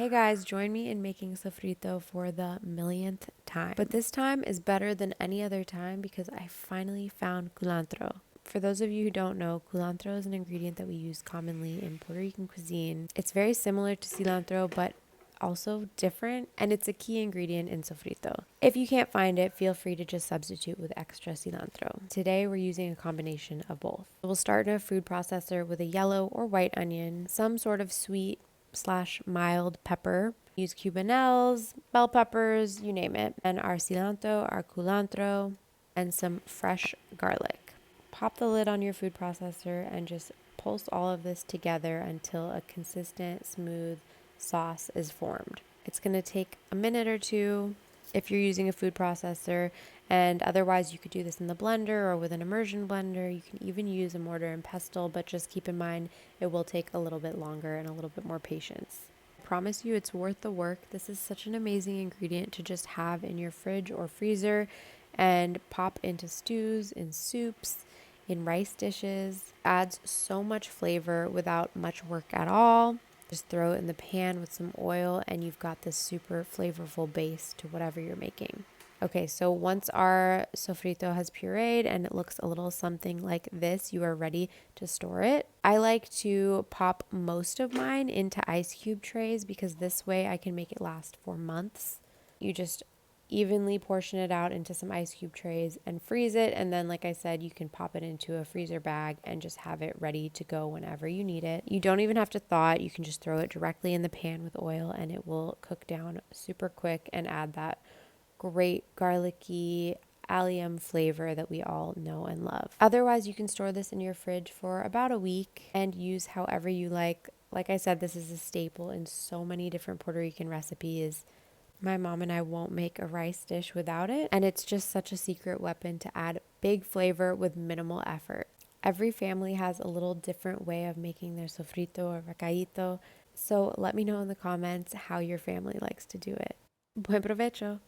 Hey guys, join me in making sofrito for the millionth time. But this time is better than any other time because I finally found culantro. For those of you who don't know, culantro is an ingredient that we use commonly in Puerto Rican cuisine. It's very similar to cilantro, but also different, and it's a key ingredient in sofrito. If you can't find it, feel free to just substitute with extra cilantro. Today we're using a combination of both. We'll start in a food processor with a yellow or white onion, some sort of sweet slash mild pepper. Use cubanelles, bell peppers, you name it, and our cilantro, our culantro, and some fresh garlic. Pop the lid on your food processor and just pulse all of this together until a consistent, smooth sauce is formed. It's going to take a minute or two if you're using a food processor, and otherwise you could do this in the blender or with an immersion blender. You can even use a mortar and pestle, but just keep in mind it will take a little bit longer and a little bit more patience. I promise you it's worth the work. This is such an amazing ingredient to just have in your fridge or freezer and pop into stews, in soups, in rice dishes. Adds so much flavor without much work at all. Just throw it in the pan with some oil and you've got this super flavorful base to whatever you're making. Okay, so once our sofrito has pureed and it looks a little something like this, you are ready to store it. I like to pop most of mine into ice cube trays because this way I can make it last for months. You just evenly portion it out into some ice cube trays and freeze it, and then like I said, you can pop it into a freezer bag and just have it ready to go whenever you need it. You don't even have to thaw it. You can just throw it directly in the pan with oil and it will cook down super quick and add that great garlicky allium flavor that we all know and love. Otherwise, you can store this in your fridge for about a week and use however you like. Like I said, this is a staple in so many different Puerto Rican recipes. My mom and I won't make a rice dish without it, and it's just such a secret weapon to add big flavor with minimal effort. Every family has a little different way of making their sofrito or recaito, so let me know in the comments how your family likes to do it. Buen provecho!